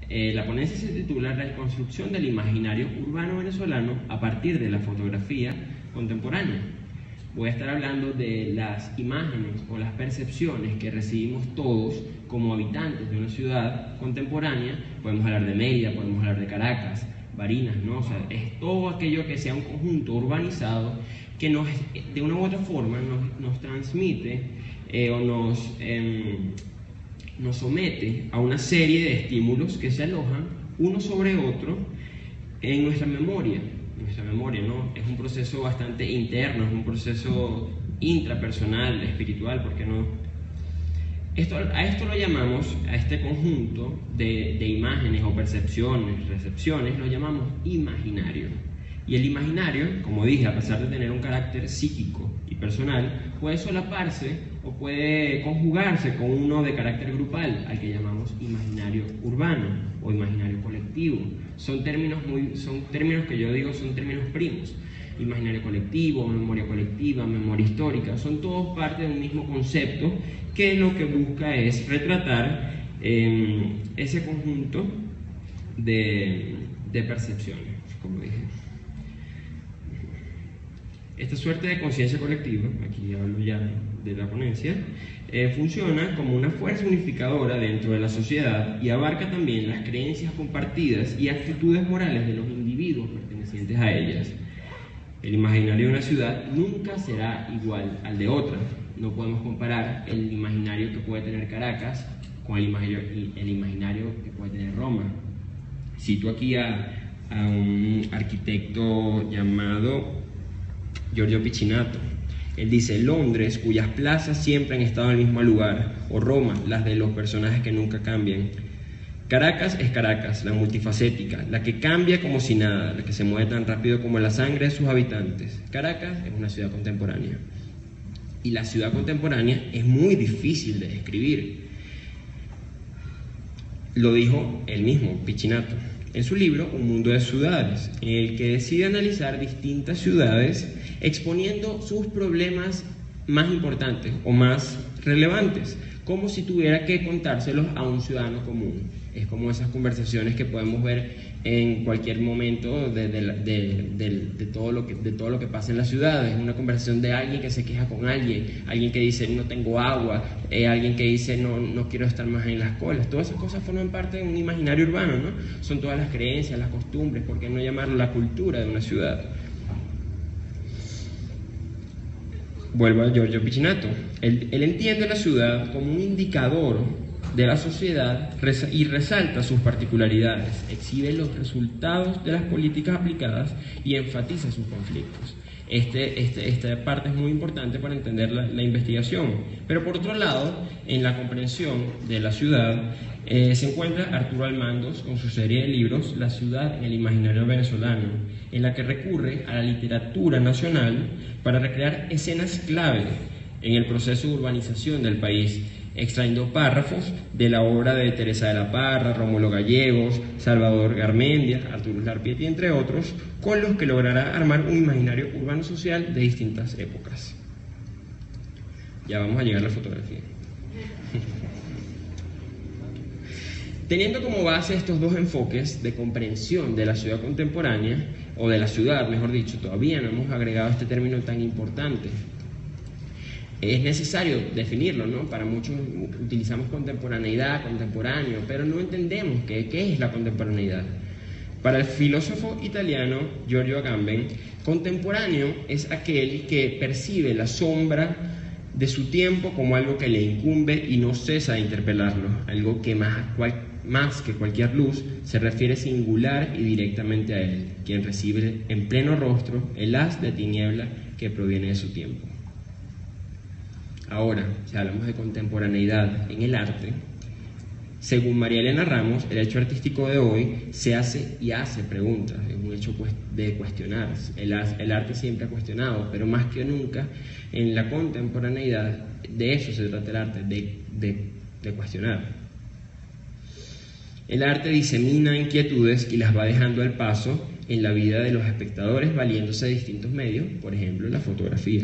La ponencia se titula Reconstrucción del imaginario urbano venezolano a partir de la fotografía contemporánea. Voy a estar hablando de las imágenes o las percepciones que recibimos todos como habitantes de una ciudad contemporánea. Podemos hablar de Mérida, podemos hablar de Caracas, Barinas, ¿no? O sea, es todo aquello que sea un conjunto urbanizado que nos, de una u otra forma nos transmite o nos somete a una serie de estímulos que se alojan uno sobre otro en nuestra memoria. Nuestra memoria, ¿no? Es un proceso bastante interno, es un proceso intrapersonal, espiritual, ¿por qué no? A esto lo llamamos, a este conjunto de imágenes o percepciones, recepciones, lo llamamos imaginario. Y el imaginario, como dije, a pesar de tener un carácter psíquico y personal, puede solaparse o puede conjugarse con uno de carácter grupal, al que llamamos imaginario urbano o imaginario colectivo. Son términos que yo digo son términos primos. Imaginario colectivo, memoria colectiva, memoria histórica, son todos parte de un mismo concepto que lo que busca es retratar ese conjunto de percepciones, como dije. Esta suerte de conciencia colectiva, aquí hablo ya de la ponencia, funciona como una fuerza unificadora dentro de la sociedad y abarca también las creencias compartidas y actitudes morales de los individuos pertenecientes a ellas. El imaginario de una ciudad nunca será igual al de otra. No podemos comparar el imaginario que puede tener Caracas con el imaginario que puede tener Roma. Cito aquí a un arquitecto llamado Giorgio Piccinatto. Él dice: Londres, cuyas plazas siempre han estado en el mismo lugar, o Roma, las de los personajes que nunca cambian. Caracas es Caracas, la multifacética, la que cambia como si nada, la que se mueve tan rápido como la sangre de sus habitantes. Caracas es una ciudad contemporánea. Y la ciudad contemporánea es muy difícil de describir. Lo dijo él mismo, Piccinatto, en su libro Un mundo de ciudades, en el que decide analizar distintas ciudades exponiendo sus problemas más importantes o más relevantes, como si tuviera que contárselos a un ciudadano común. Es como esas conversaciones que podemos ver en cualquier momento de todo lo que pasa en la ciudad. Es una conversación de alguien que se queja con alguien que dice no tengo agua, alguien que dice no quiero estar más en las colas. Todas esas cosas forman parte de un imaginario urbano, ¿no? Son todas las creencias, las costumbres, ¿por qué no llamarlo la cultura de una ciudad? Vuelvo a Giorgio Piccinatto. Él entiende la ciudad como un indicador de la sociedad y resalta sus particularidades, exhibe los resultados de las políticas aplicadas y enfatiza sus conflictos. Esta parte es muy importante para entender la investigación. Pero por otro lado, en la comprensión de la ciudad se encuentra Arturo Almandos con su serie de libros La ciudad en el imaginario venezolano, en la que recurre a la literatura nacional para recrear escenas clave en el proceso de urbanización del país, extrayendo párrafos de la obra de Teresa de la Parra, Rómulo Gallegos, Salvador Garmendia, Arturo Larpieti, entre otros, con los que logrará armar un imaginario urbano-social de distintas épocas. Ya vamos a llegar a la fotografía. Teniendo como base estos dos enfoques de comprensión de la ciudad contemporánea, o de la ciudad, mejor dicho, todavía no hemos agregado este término tan importante. Es necesario definirlo, ¿no? Para muchos utilizamos contemporaneidad, contemporáneo, pero no entendemos qué es la contemporaneidad. Para el filósofo italiano Giorgio Agamben, contemporáneo es aquel que percibe la sombra de su tiempo como algo que le incumbe y no cesa de interpelarlo, algo que más que cualquier luz se refiere singular y directamente a él, quien recibe en pleno rostro el haz de tiniebla que proviene de su tiempo. Ahora, si hablamos de contemporaneidad en el arte, según María Elena Ramos, el hecho artístico de hoy se hace y hace preguntas, es un hecho de cuestionar. El arte siempre ha cuestionado, pero más que nunca en la contemporaneidad de eso se trata el arte, de cuestionar. El arte disemina inquietudes y las va dejando al paso en la vida de los espectadores valiéndose de distintos medios, por ejemplo la fotografía.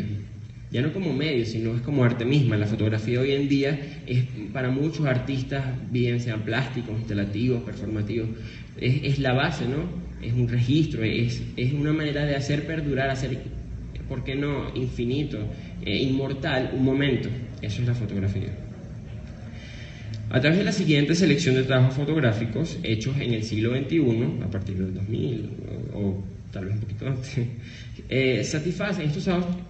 ya no como medio, sino es como arte misma. La fotografía hoy en día es para muchos artistas, bien sean plásticos, instalativos, performativos, es la base, ¿no? Es un registro, es una manera de hacer perdurar, hacer, ¿por qué no?, infinito, inmortal, un momento. Eso es la fotografía. A través de la siguiente selección de trabajos fotográficos hechos en el siglo XXI, a partir del 2000 o tal vez un poquito antes, satisfacen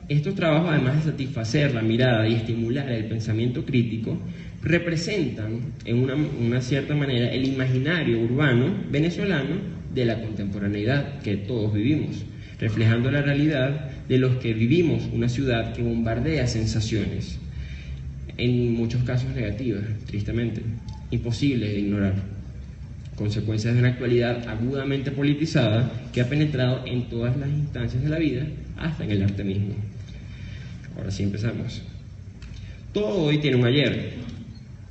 estos trabajos, además de satisfacer la mirada y estimular el pensamiento crítico, representan en una cierta manera el imaginario urbano venezolano de la contemporaneidad que todos vivimos, reflejando la realidad de los que vivimos una ciudad que bombardea sensaciones, en muchos casos negativas, tristemente, imposibles de ignorar, consecuencias de una actualidad agudamente politizada que ha penetrado en todas las instancias de la vida, hasta en el arte mismo. Ahora sí empezamos. Todo hoy tiene un ayer.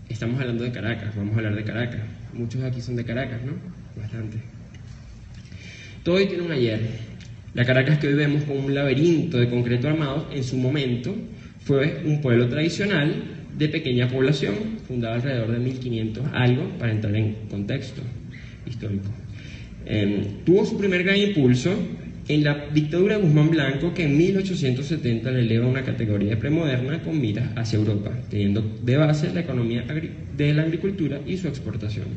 Estamos hablando de Caracas, vamos a hablar de Caracas. Muchos de aquí son de Caracas, ¿no? Bastante. Todo hoy tiene un ayer. La Caracas que hoy vemos como un laberinto de concreto armado, en su momento fue un pueblo tradicional de pequeña población, fundado alrededor de 1500 algo, para entrar en contexto histórico. Tuvo su primer gran impulso en la dictadura de Guzmán Blanco, que en 1870 le eleva a una categoría premoderna con miras hacia Europa, teniendo de base la economía de la agricultura y su exportación.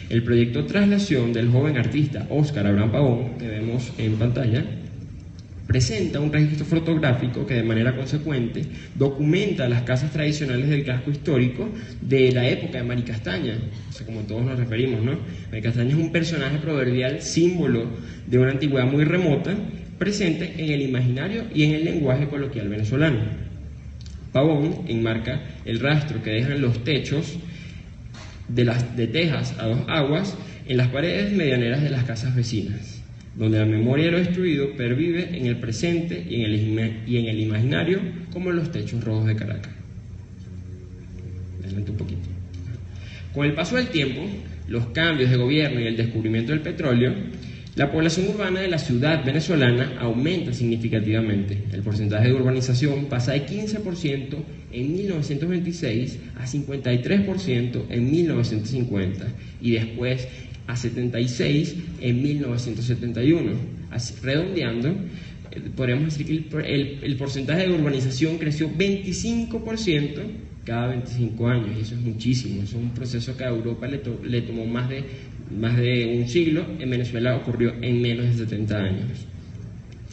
El proyecto Traslación del joven artista Óscar Abraham Pavón, que vemos en pantalla, presenta un registro fotográfico que de manera consecuente documenta las casas tradicionales del casco histórico de la época de Maricastaña, o sea, como todos nos referimos, ¿no? Maricastaña es un personaje proverbial, símbolo de una antigüedad muy remota, presente en el imaginario y en el lenguaje coloquial venezolano. Pavón enmarca el rastro que dejan los techos de tejas a dos aguas en las paredes medianeras de las casas vecinas, donde la memoria de lo destruido pervive en el presente y en el imaginario, como en los techos rojos de Caracas. Adelante un poquito. Con el paso del tiempo, los cambios de gobierno y el descubrimiento del petróleo, la población urbana de la ciudad venezolana aumenta significativamente. El porcentaje de urbanización pasa de 15% en 1926 a 53% en 1950 y después a 76 en 1971. Así, redondeando, podríamos decir que el porcentaje de urbanización creció 25% cada 25 años, y eso es muchísimo. Eso es un proceso que a Europa le tomó más de un siglo. En Venezuela ocurrió en menos de 70 años.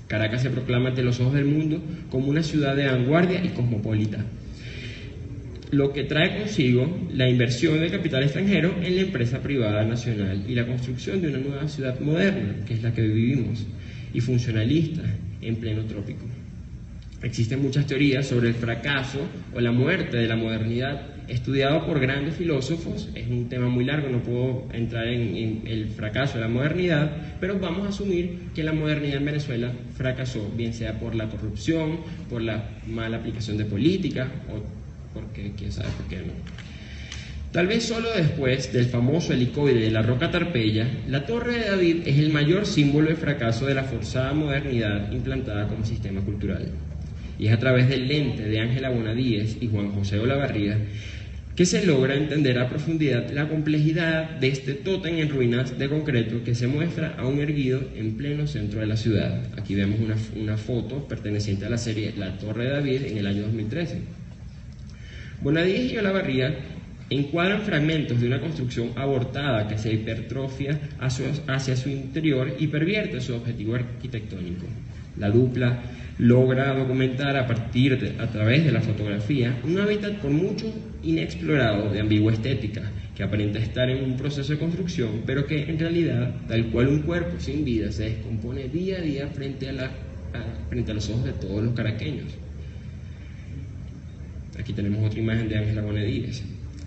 Caracas se proclama ante los ojos del mundo como una ciudad de vanguardia y cosmopolita, lo que trae consigo la inversión de capital extranjero en la empresa privada nacional y la construcción de una nueva ciudad moderna, que es la que vivimos, y funcionalista en pleno trópico. Existen muchas teorías sobre el fracaso o la muerte de la modernidad, estudiado por grandes filósofos. Es un tema muy largo, no puedo entrar en el fracaso de la modernidad, pero vamos a asumir que la modernidad en Venezuela fracasó, bien sea por la corrupción, por la mala aplicación de políticas, o porque quién sabe por qué no. Tal vez solo después del famoso helicoide de la Roca Tarpeya, la Torre de David es el mayor símbolo de fracaso de la forzada modernidad implantada como sistema cultural. Y es a través del lente de Ángela Bonadíez y Juan José Olavarría que se logra entender a profundidad la complejidad de este tótem en ruinas de concreto que se muestra aún erguido en pleno centro de la ciudad. Aquí vemos una foto perteneciente a la serie La Torre de David en el año 2013. Bonadíez y Olavarría encuadran fragmentos de una construcción abortada que se hipertrofia hacia su interior y pervierte su objetivo arquitectónico. La dupla logra documentar a través de la fotografía un hábitat por mucho inexplorado de ambigua estética, que aparenta estar en un proceso de construcción, pero que en realidad, tal cual un cuerpo sin vida, se descompone día a día frente a los ojos de todos los caraqueños. Aquí tenemos otra imagen de Ángela Bonadíez.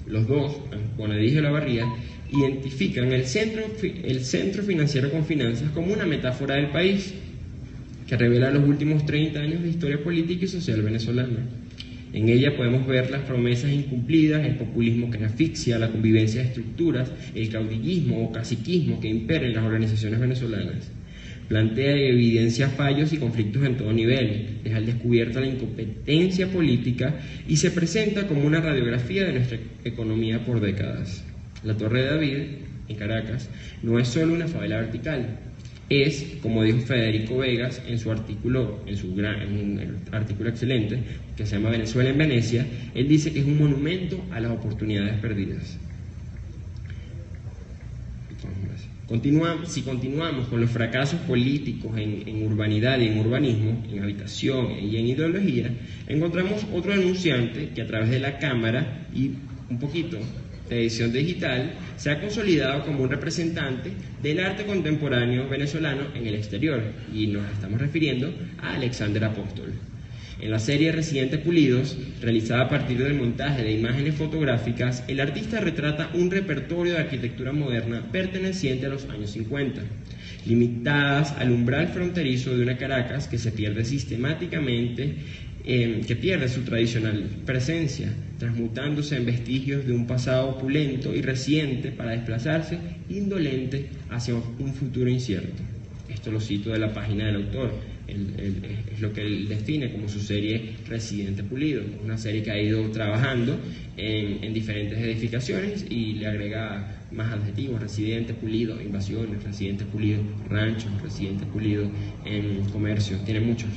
Los dos, Bonadíez y Olavarría, identifican el centro financiero con finanzas como una metáfora del país que revela los últimos 30 años de historia política y social venezolana. En ella podemos ver las promesas incumplidas, el populismo que asfixia, la convivencia de estructuras, el caudillismo o caciquismo que impera en las organizaciones venezolanas. plantea y evidencia fallos y conflictos en todo nivel, deja al descubierto la incompetencia política y se presenta como una radiografía de nuestra economía por décadas. La Torre de David, en Caracas, no es solo una favela vertical, es, como dijo Federico Vegas en su artículo, en un artículo excelente que se llama Venezuela en Venecia, él dice que es un monumento a las oportunidades perdidas. Si continuamos con los fracasos políticos en urbanidad y en urbanismo, en habitación y en ideología, encontramos otro denunciante que a través de la cámara y un poquito de edición digital se ha consolidado como un representante del arte contemporáneo venezolano en el exterior, y nos estamos refiriendo a Alexander Apóstol. En la serie Residentes Pulidos, realizada a partir del montaje de imágenes fotográficas, el artista retrata un repertorio de arquitectura moderna perteneciente a los años 50, limitadas al umbral fronterizo de una Caracas que se pierde sistemáticamente, que pierde su tradicional presencia, transmutándose en vestigios de un pasado opulento y reciente para desplazarse indolente hacia un futuro incierto. Esto lo cito de la página del autor. Es lo que él define como su serie Residente Pulido, una serie que ha ido trabajando en diferentes edificaciones y le agrega más adjetivos: Residente Pulido, invasiones, Residente Pulido, ranchos, Residente Pulido en comercio, tiene muchos.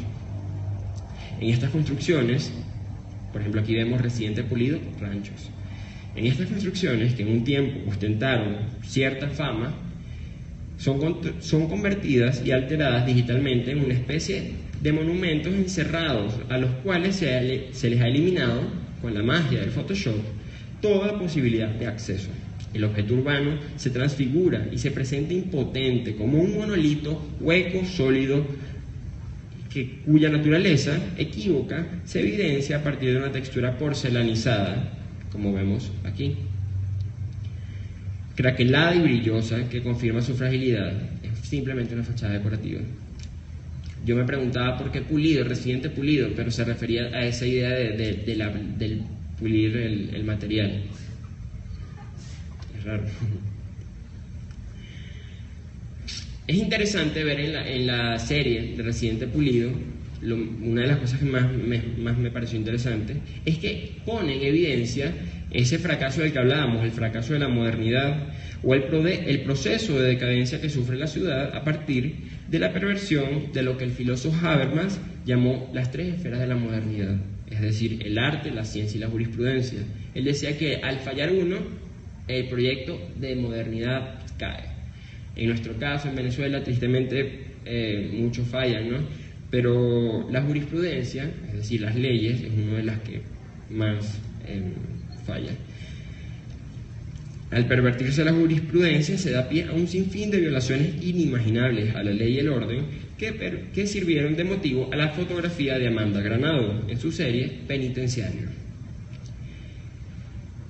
En estas construcciones, por ejemplo, aquí vemos Residente Pulido, ranchos. En estas construcciones, que en un tiempo ostentaron cierta fama, son convertidas y alteradas digitalmente en una especie de monumentos encerrados a los cuales se les ha eliminado, con la magia del Photoshop, toda posibilidad de acceso. El objeto urbano se transfigura y se presenta impotente como un monolito hueco, sólido, cuya naturaleza equívoca se evidencia a partir de una textura porcelanizada, como vemos aquí, craquelada y brillosa, que confirma su fragilidad. Es simplemente una fachada decorativa. Yo me preguntaba por qué pulido, Residente Pulido, pero se refería a esa idea del pulir el material. Es raro. Es interesante ver en la serie de Residente Pulido, una de las cosas que más me pareció interesante es que pone en evidencia ese fracaso del que hablábamos, el fracaso de la modernidad o el proceso de decadencia que sufre la ciudad a partir de la perversión de lo que el filósofo Habermas llamó las tres esferas de la modernidad, es decir, el arte, la ciencia y la jurisprudencia. Él decía que al fallar uno, el proyecto de modernidad cae. En nuestro caso, en Venezuela, tristemente muchos fallan, ¿no? Pero la jurisprudencia, es decir, las leyes, es una de las que más falla. Al pervertirse la jurisprudencia se da pie a un sinfín de violaciones inimaginables a la ley y el orden que sirvieron de motivo a la fotografía de Amanda Granado en su serie Penitenciario.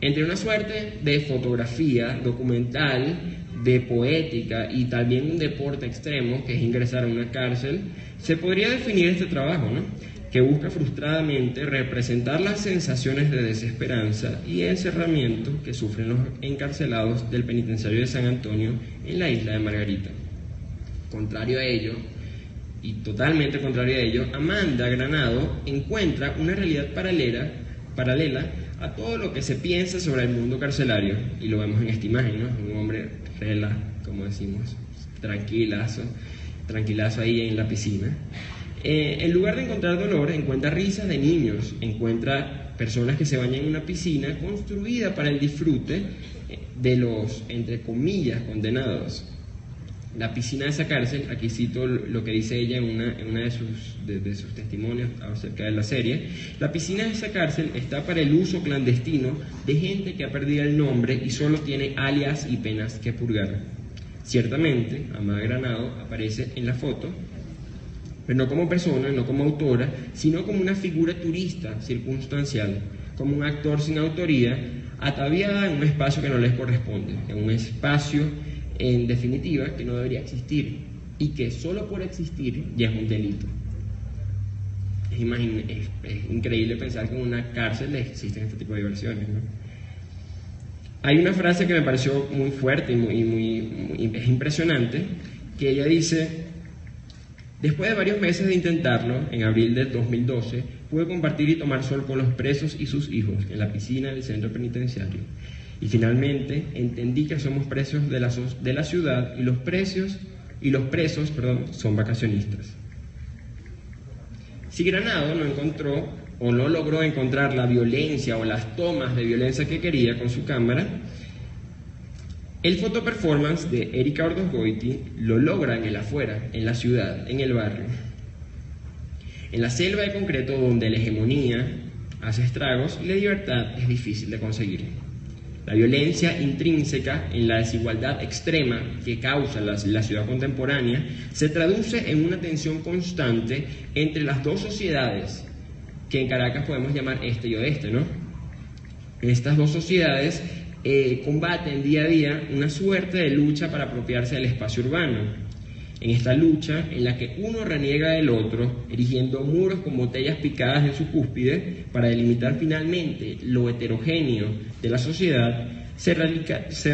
Entre una suerte de fotografía documental, de poética y también un deporte extremo, que es ingresar a una cárcel, se podría definir este trabajo, ¿no?, que busca frustradamente representar las sensaciones de desesperanza y encerramiento que sufren los encarcelados del penitenciario de San Antonio en la isla de Margarita. Contrario a ello, y totalmente contrario a ello, Amanda Granado encuentra una realidad paralela a todo lo que se piensa sobre el mundo carcelario, y lo vemos en esta imagen, ¿no? Un hombre como decimos, tranquilazo ahí en la piscina. En lugar de encontrar dolor, encuentra risas de niños, encuentra personas que se bañan en una piscina construida para el disfrute de los, entre comillas, condenados. La piscina de esa cárcel, aquí cito lo que dice ella en una de sus testimonios acerca de la serie: la piscina de esa cárcel está para el uso clandestino de gente que ha perdido el nombre y solo tiene alias y penas que purgar. Ciertamente, Amada Granado aparece en la foto, pero no como persona, no como autora, sino como una figura turista circunstancial, como un actor sin autoría, ataviada en un espacio que no les corresponde, en un espacio, en definitiva, que no debería existir, y que solo por existir ya es un delito. Es increíble pensar que en una cárcel existen este tipo de diversiones, ¿no? Hay una frase que me pareció muy fuerte y es impresionante, que ella dice: Después de varios meses de intentarlo, en abril de 2012, pude compartir y tomar sol con los presos y sus hijos en la piscina del centro penitenciario. Y finalmente entendí que somos presos de la ciudad y los presos son vacacionistas. Si Granado no encontró o no logró encontrar la violencia o las tomas de violencia que quería con su cámara, el fotoperformance de Erika Ordosgoiti lo logra en el afuera, en la ciudad, en el barrio. En la selva de concreto donde la hegemonía hace estragos y la libertad es difícil de conseguir. La violencia intrínseca en la desigualdad extrema que causa la ciudad contemporánea se traduce en una tensión constante entre las dos sociedades que en Caracas podemos llamar este y oeste, ¿no? Estas dos sociedades combaten día a día una suerte de lucha para apropiarse del espacio urbano. En esta lucha, en la que uno reniega del otro, erigiendo muros con botellas picadas en su cúspide para delimitar finalmente lo heterogéneo de la sociedad, se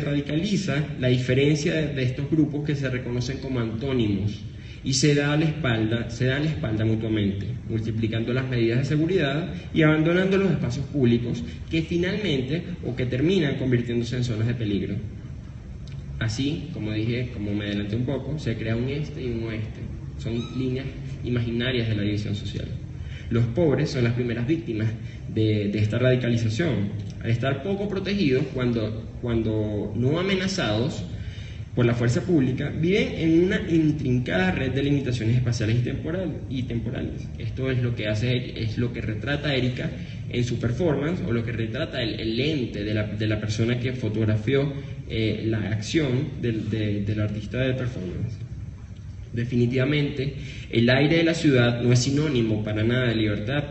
radicaliza la diferencia de estos grupos que se reconocen como antónimos y se dan la espalda mutuamente, multiplicando las medidas de seguridad y abandonando los espacios públicos que finalmente o que terminan convirtiéndose en zonas de peligro. Así, como dije, como me adelanté un poco, se crea un este y un oeste. Son líneas imaginarias de la división social. Los pobres son las primeras víctimas de esta radicalización. Al estar poco protegidos, cuando no amenazados por la fuerza pública, viven en una intrincada red de limitaciones espaciales y temporales. Esto es lo que retrata Erika en su performance, o lo que retrata el lente de la persona que fotografió la acción del artista de performance. Definitivamente, el aire de la ciudad no es sinónimo para nada de libertad,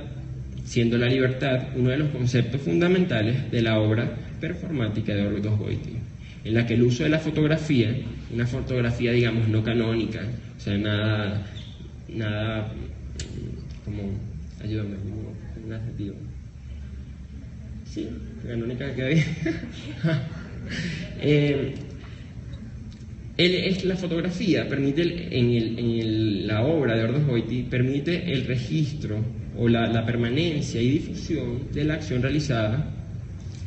siendo la libertad uno de los conceptos fundamentales de la obra performática de Ordosgoiti, en la que el uso de la fotografía, una fotografía digamos no canónica, o sea, nada como, ayúdame, un adjetivo. Sí, canónica queda bien. La fotografía permite, la obra de Ordosgoiti, permite el registro o la permanencia y difusión de la acción realizada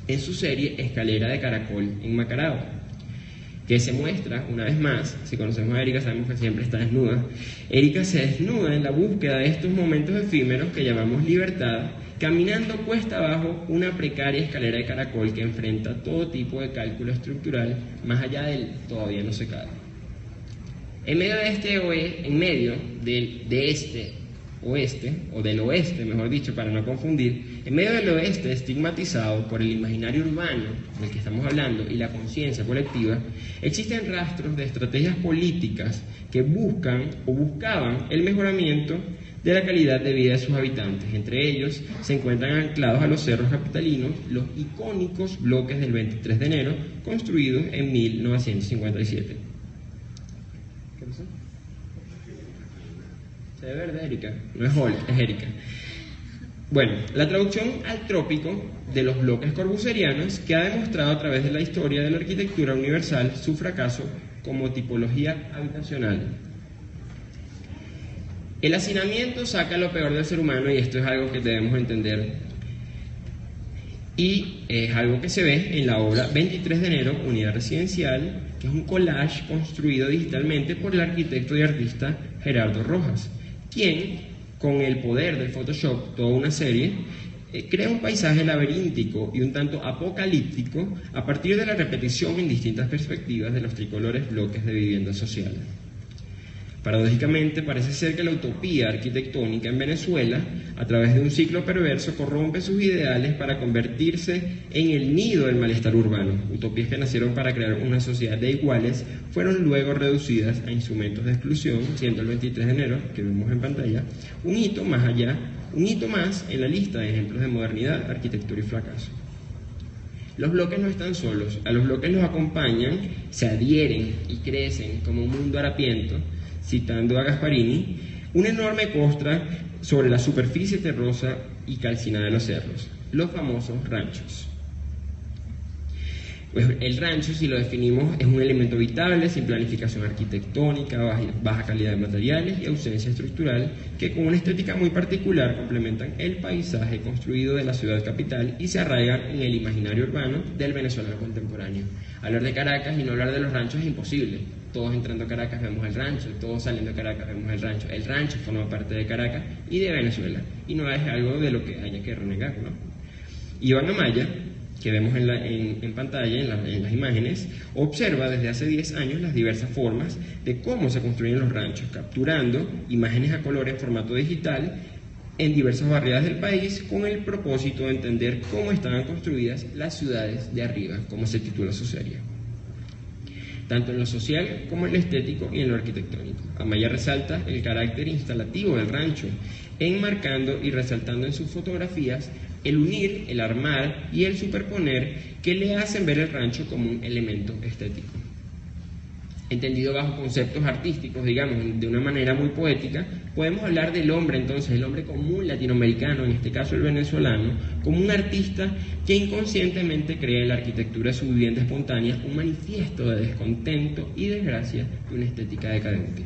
en su serie Escalera de Caracol en Macarao, que se muestra, una vez más, si conocemos a Erika sabemos que siempre está desnuda. Erika se desnuda en la búsqueda de estos momentos efímeros que llamamos libertad, caminando cuesta abajo una precaria escalera de caracol que enfrenta todo tipo de cálculo estructural más allá del todavía no secado. En medio de este oeste, o del oeste, mejor dicho, para no confundir, en medio del oeste estigmatizado por el imaginario urbano del que estamos hablando y la conciencia colectiva, existen rastros de estrategias políticas que buscan o buscaban el mejoramiento de la calidad de vida de sus habitantes. Entre ellos se encuentran anclados a los cerros capitalinos los icónicos bloques del 23 de enero construidos en 1957. ¿Qué pasó? Se ve verde, Erika. No es Hulk, es Erika. Bueno, la traducción al trópico de los bloques corbuserianos que ha demostrado a través de la historia de la arquitectura universal su fracaso como tipología habitacional. El hacinamiento saca lo peor del ser humano y esto es algo que debemos entender. Y es algo que se ve en la obra 23 de enero, Unidad Residencial, que es un collage construido digitalmente por el arquitecto y artista Gerardo Rojas, quien, con el poder del Photoshop, toda una serie, crea un paisaje laberíntico y un tanto apocalíptico a partir de la repetición en distintas perspectivas de los tricolores bloques de vivienda social. Paradójicamente, parece ser que la utopía arquitectónica en Venezuela, a través de un ciclo perverso, corrompe sus ideales para convertirse en el nido del malestar urbano. Utopías que nacieron para crear una sociedad de iguales fueron luego reducidas a instrumentos de exclusión, siendo el 23 de enero, que vemos en pantalla, un hito más en la lista de ejemplos de modernidad, arquitectura y fracaso. Los bloques no están solos, a los bloques los acompañan, se adhieren y crecen como un mundo harapiento, citando a Gasparini, una enorme costra sobre la superficie terrosa y calcinada de los cerros, los famosos ranchos. Pues el rancho, si lo definimos, es un elemento habitable, sin planificación arquitectónica, baja calidad de materiales y ausencia estructural, que con una estética muy particular complementan el paisaje construido de la ciudad capital y se arraigan en el imaginario urbano del venezolano contemporáneo. Hablar de Caracas y no hablar de los ranchos es imposible. Todos entrando a Caracas vemos el rancho, todos saliendo de Caracas vemos el rancho. El rancho forma parte de Caracas y de Venezuela, y no es algo de lo que haya que renegar, ¿no? Iván Amaya, que vemos en pantalla, en las imágenes, observa desde hace 10 años las diversas formas de cómo se construyen los ranchos, capturando imágenes a color en formato digital en diversas barriadas del país con el propósito de entender cómo estaban construidas las ciudades de arriba, como se titula su serie, tanto en lo social como en lo estético y en lo arquitectónico. Amaya resalta el carácter instalativo del rancho, enmarcando y resaltando en sus fotografías el unir, el armar y el superponer que le hacen ver el rancho como un elemento estético. Entendido bajo conceptos artísticos, digamos, de una manera muy poética, podemos hablar del hombre entonces, el hombre común latinoamericano, en este caso el venezolano, como un artista que inconscientemente crea en la arquitectura de su vivienda espontánea un manifiesto de descontento y desgracia de una estética decadente,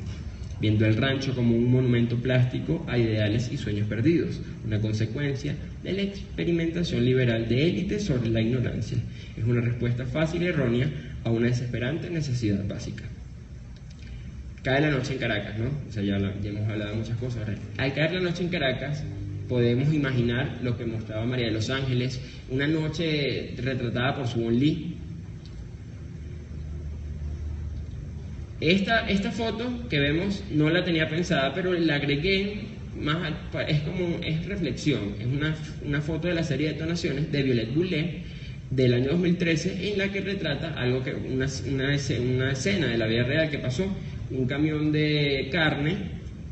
viendo el rancho como un monumento plástico a ideales y sueños perdidos, una consecuencia de la experimentación liberal de élites sobre la ignorancia. Es una respuesta fácil y errónea a una desesperante necesidad básica. Cae la noche en Caracas, ¿no? O sea, ya hemos hablado de muchas cosas. Al caer la noche en Caracas, podemos imaginar lo que mostraba María de los Ángeles, una noche retratada por Subon Lee. Esta foto que vemos no la tenía pensada, pero la agregué más, es reflexión, es una foto de la serie Detonaciones de Violette Boulet del año 2013, en la que retrata algo que una escena de la vida real que pasó. Un camión de carne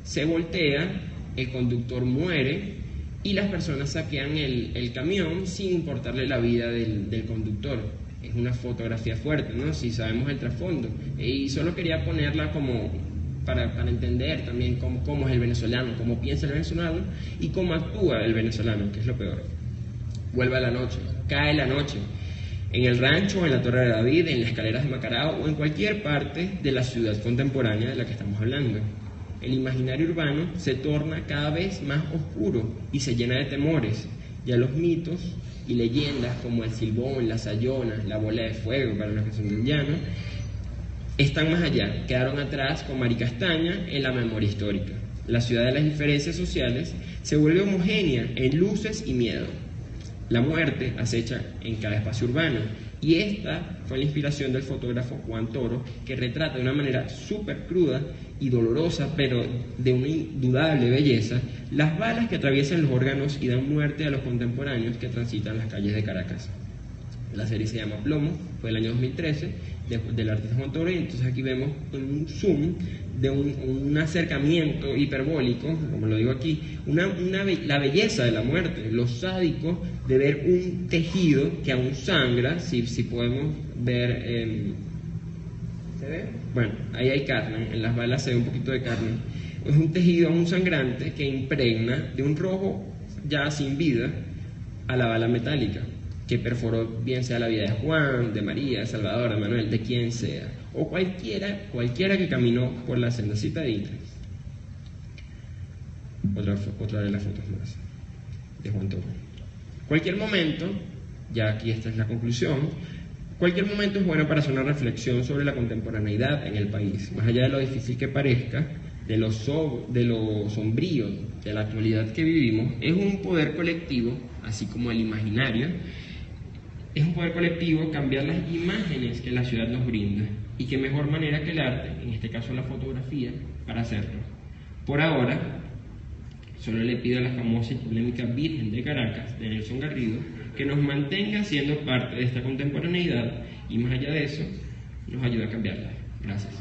se voltea, el conductor muere y las personas saquean el camión sin importarle la vida del conductor. Es una fotografía fuerte, ¿no? Si sabemos el trasfondo. Y solo quería ponerla como para entender también cómo es el venezolano, cómo piensa el venezolano y cómo actúa el venezolano, que es lo peor. Vuelve a la noche, cae la noche. En el rancho, en la Torre de David, en las escaleras de Macarao o en cualquier parte de la ciudad contemporánea de la que estamos hablando. El imaginario urbano se torna cada vez más oscuro y se llena de temores. Ya los mitos y leyendas como el Silbón, la Sayona, la Bola de Fuego, para los que son del llano, están más allá, quedaron atrás con Maricastaña en la memoria histórica. La ciudad de las diferencias sociales se vuelve homogénea en luces y miedo. La muerte acecha en cada espacio urbano, y esta fue la inspiración del fotógrafo Juan Toro, que retrata de una manera súper cruda y dolorosa, pero de una indudable belleza, las balas que atraviesan los órganos y dan muerte a los contemporáneos que transitan las calles de Caracas. La serie se llama Plomo, fue el año 2013, del artista Juan Toro, y entonces aquí vemos un zoom de un acercamiento hiperbólico, como lo digo aquí, la belleza de la muerte, lo sádico de ver un tejido que aún sangra, si podemos ver, ¿se ve? Bueno, ahí hay carne, en las balas se ve un poquito de carne, es un tejido aún sangrante que impregna de un rojo ya sin vida a la bala metálica, que perforó bien sea la vida de Juan, de María, de Salvador, de Manuel, de quien sea, o cualquiera que caminó por la sendacita de Intras. Otra de las fotos más de Juan Toro. Cualquier momento, ya aquí esta es la conclusión, cualquier momento es bueno para hacer una reflexión sobre la contemporaneidad en el país, más allá de lo difícil que parezca, de lo sombrío de la actualidad que vivimos. Es un poder colectivo, así como el imaginario, es un poder colectivo cambiar las imágenes que la ciudad nos brinda, y qué mejor manera que el arte, en este caso la fotografía, para hacerlo. Por ahora, solo le pido a la famosa y polémica Virgen de Caracas, de Nelson Garrido, que nos mantenga siendo parte de esta contemporaneidad y, más allá de eso, nos ayude a cambiarla. Gracias.